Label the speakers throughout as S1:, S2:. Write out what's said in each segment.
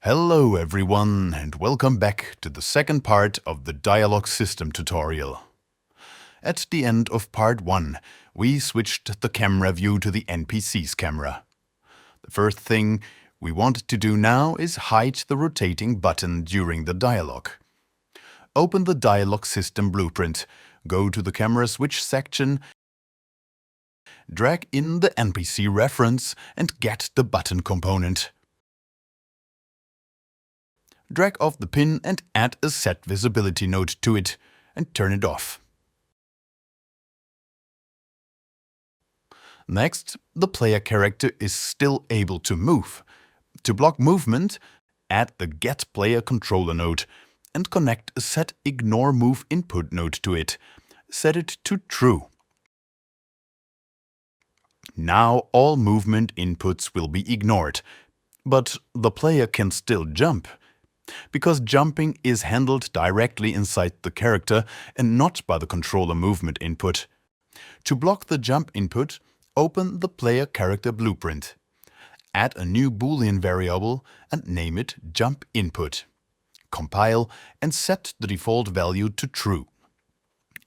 S1: Hello everyone and welcome back to the second part of the Dialog-System tutorial. At the end of part 1, we switched the camera view to the NPC's camera. The first thing we want to do now is hide the rotating button during the dialogue. Open the Dialog-System blueprint, go to the camera switch section, drag in the NPC reference and get the button component. Drag off the pin and add a set visibility node to it and turn it off. Next, the player character is still able to move. To block movement, add the Get Player Controller node and connect a Set Ignore Move input node to it. Set it to True. Now all movement inputs will be ignored, but the player can still jump. Because jumping is handled directly inside the character and not by the controller movement input. To block the jump input, open the player character blueprint. Add a new Boolean variable and name it jump input. Compile and set the default value to true.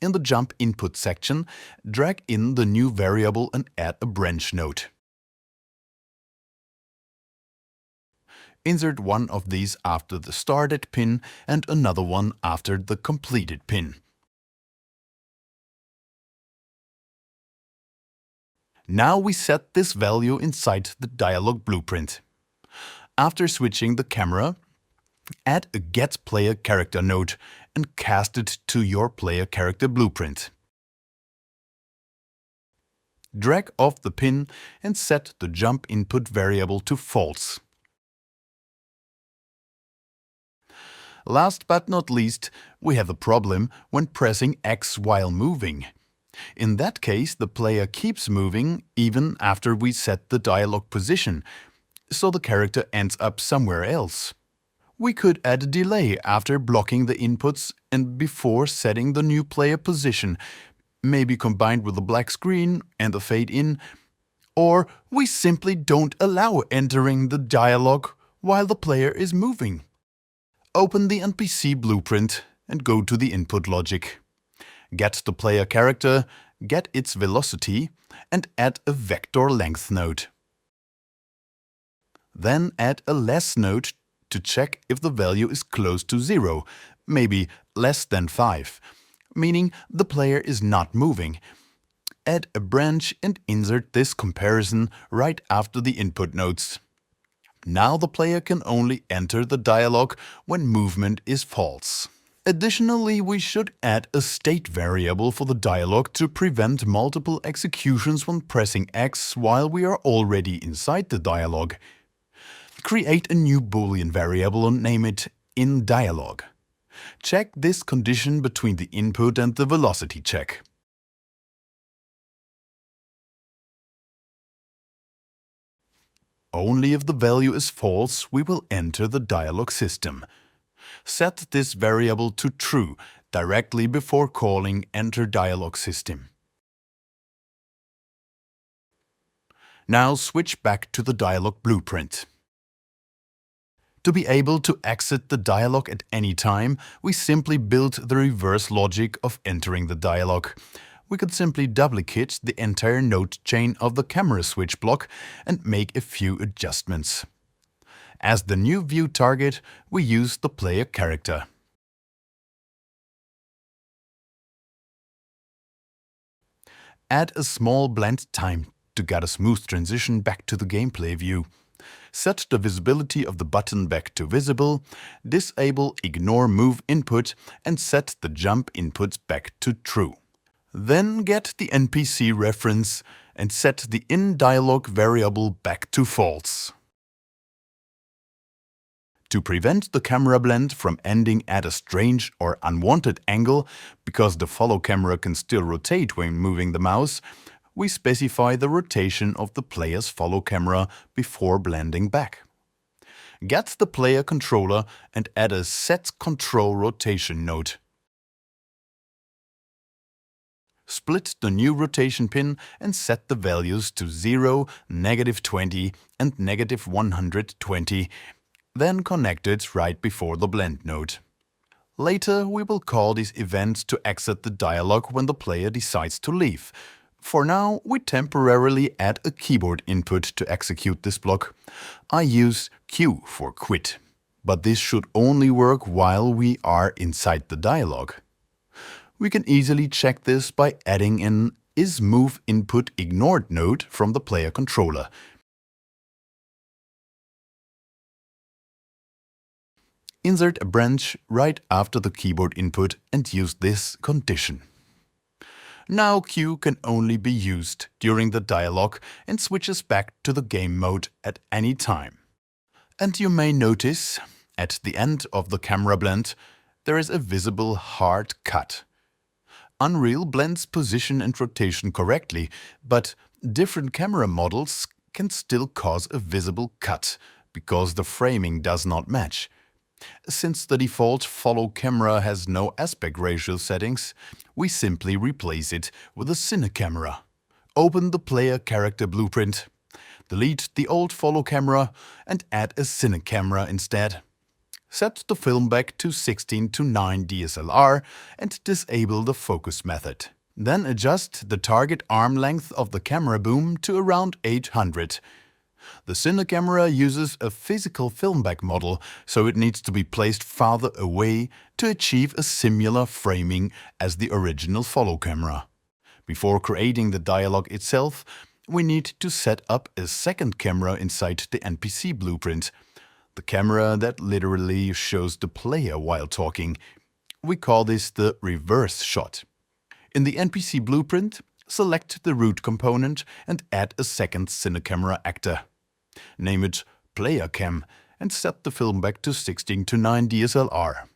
S1: In the jump input section, drag in the new variable and add a branch node. Insert one of these after the started pin and another one after the completed pin. Now we set this value inside the dialog blueprint. After switching the camera, add a Get Player Character node and cast it to your player character blueprint. Drag off the pin and set the jump input variable to false. Last but not least, we have a problem when pressing X while moving. In that case, the player keeps moving even after we set the dialog position, so the character ends up somewhere else. We could add a delay after blocking the inputs and before setting the new player position, maybe combined with a black screen and a fade in, or we simply don't allow entering the dialog while the player is moving. Open the NPC blueprint and go to the input logic. Get the player character, get its velocity, and add a vector length node. Then add a less node to check if the value is close to 0, maybe less than 5, meaning the player is not moving. Add a branch and insert this comparison right after the input nodes. Now the player can only enter the dialog when movement is false. Additionally, we should add a state variable for the dialog to prevent multiple executions when pressing X while we are already inside the dialog. Create a new Boolean variable and name it inDialog. Check this condition between the input and the velocity check. Only if the value is false, we will enter the dialog system. Set this variable to true directly before calling Enter Dialog System. Now switch back to the dialog blueprint. To be able to exit the dialog at any time, we simply build the reverse logic of entering the dialog. We could simply duplicate the entire node chain of the camera switch block and make a few adjustments. As the new view target, we use the player character. Add a small blend time to get a smooth transition back to the gameplay view. Set the visibility of the button back to visible, disable Ignore Move input and set the jump inputs back to true. Then get the NPC reference and set the inDialog variable back to false. To prevent the camera blend from ending at a strange or unwanted angle, because the follow camera can still rotate when moving the mouse, we specify the rotation of the player's follow camera before blending back. Get the player controller and add a Set Control Rotation node. Split the new rotation pin and set the values to 0, -20 and -120. then connect it right before the blend node. Later, we will call this event to exit the dialog when the player decides to leave. For now, we temporarily add a keyboard input to execute this block. I use Q for quit, but this should only work while we are inside the dialog. We can easily check this by adding an isMoveInputIgnored node from the player controller. Insert a branch right after the keyboard input and use this condition. Now Q can only be used during the dialog and switches back to the game mode at any time. And you may notice, at the end of the camera blend, there is a visible hard cut. Unreal blends position and rotation correctly, but different camera models can still cause a visible cut because the framing does not match. Since the default follow camera has no aspect ratio settings, we simply replace it with a cine camera. Open the player character blueprint, delete the old follow camera and add a cine camera instead. Set the film back to 16:9 DSLR and disable the focus method. Then adjust the target arm length of the camera boom to around 800. The cine camera uses a physical filmback model, so it needs to be placed farther away to achieve a similar framing as the original follow camera. Before creating the dialog itself, we need to set up a second camera inside the NPC blueprint. The camera that literally shows the player while talking. We call this the reverse shot. In the NPC blueprint, select the root component and add a second cine camera actor. Name it Player Cam and set the film back to 16:9 DSLR.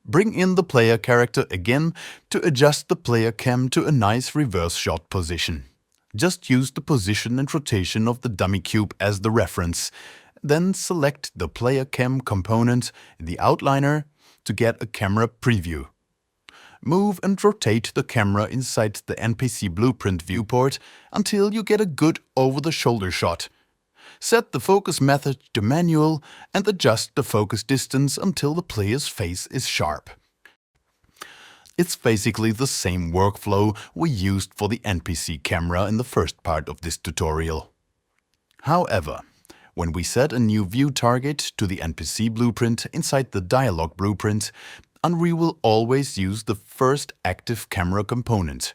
S1: Bring in the player character again to adjust the player cam to a nice reverse shot position. Just use the position and rotation of the dummy cube as the reference. Then select the player cam component in the outliner to get a camera preview. Move and rotate the camera inside the NPC blueprint viewport until you get a good over-the-shoulder shot. Set the focus method to manual and adjust the focus distance until the player's face is sharp. It's basically the same workflow we used for the NPC camera in the first part of this tutorial. However, when we set a new view target to the NPC blueprint inside the dialog blueprint, Unreal will always use the first active camera component.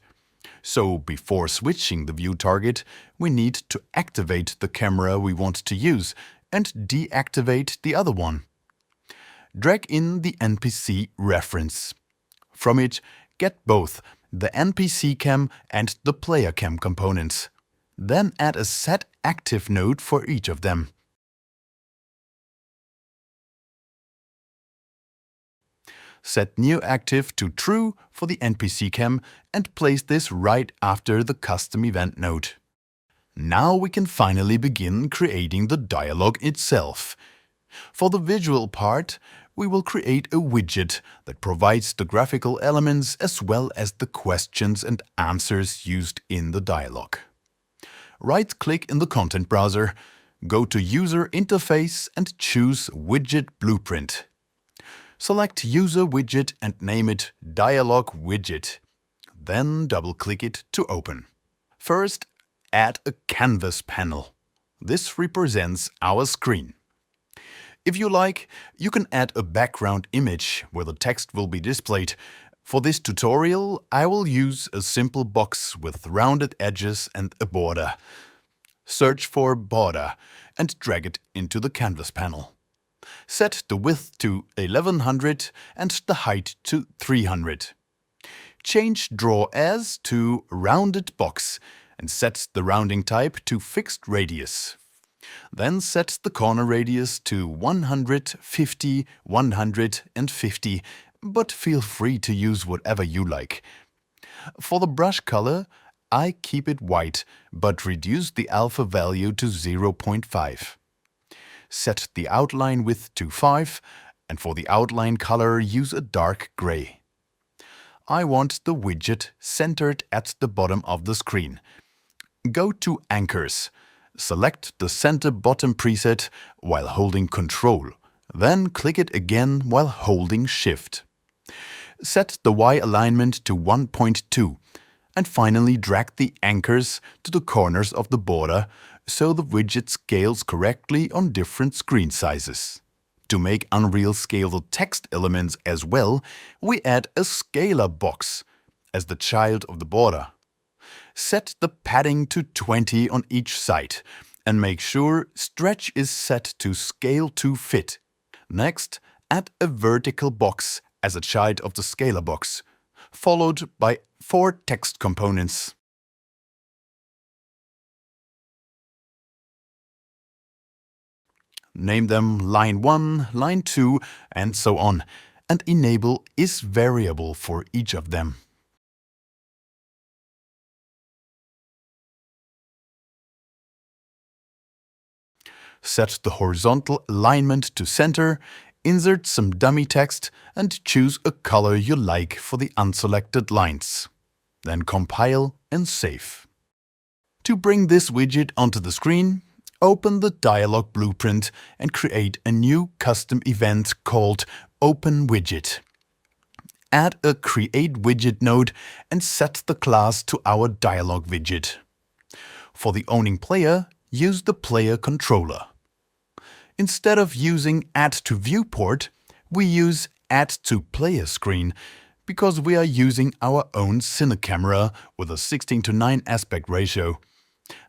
S1: So before switching the view target, we need to activate the camera we want to use and deactivate the other one. Drag in the NPC reference. From it, get both the NPC cam and the player cam components. Then add a set active node for each of them. Set new active to true for the NPC cam and place this right after the custom event node. Now we can finally begin creating the dialog itself. For the visual part, we will create a widget that provides the graphical elements as well as the questions and answers used in the dialog. Right-click in the content browser, go to User Interface and choose Widget Blueprint. Select User Widget and name it Dialog Widget. Then double-click it to open. First, add a canvas panel. This represents our screen. If you like, you can add a background image where the text will be displayed. For this tutorial, I will use a simple box with rounded edges and a border. Search for border and drag it into the canvas panel. Set the width to 1100 and the height to 300. Change Draw As to Rounded Box and set the rounding type to Fixed Radius. Then set the corner radius to 150, 150, but feel free to use whatever you like. For the brush color, I keep it white, but reduce the alpha value to 0.5. Set the outline width to 5, and for the outline color use a dark gray. I want the widget centered at the bottom of the screen. Go to Anchors. Select the center bottom preset while holding Ctrl, then click it again while holding Shift. Set the Y alignment to 1.2 and finally drag the anchors to the corners of the border so the widget scales correctly on different screen sizes. To make Unreal scale the text elements as well, we add a scalar box as the child of the border. Set the padding to 20 on each side and make sure stretch is set to scale to fit. Next, add a vertical box as a child of the scalar box, followed by 4 text components. Name them line 1, line 2, and so on, and enable is variable for each of them. Set the horizontal alignment to center, insert some dummy text, and choose a color you like for the unselected lines. Then compile and save. To bring this widget onto the screen, open the Dialog blueprint and create a new custom event called Open Widget. Add a Create Widget node and set the class to our Dialog widget. For the owning player, use the player controller. Instead of using Add to Viewport, we use Add to Player Screen because we are using our own cine camera with a 16:9 aspect ratio.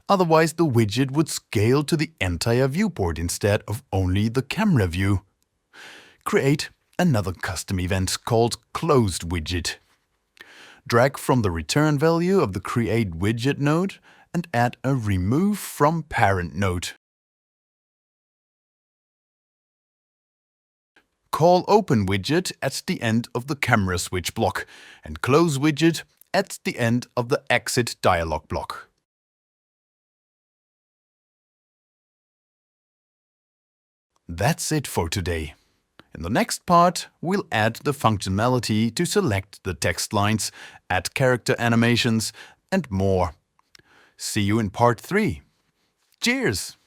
S1: Otherwise, the widget would scale to the entire viewport instead of only the camera view. Create another custom event called Closed Widget. Drag from the return value of the Create Widget node and add a Remove from Parent node. Call Open Widget at the end of the camera switch block and Close Widget at the end of the Exit dialog block. That's it for today. In the next part, we'll add the functionality to select the text lines, add character animations, and more. See you in part 3. Cheers!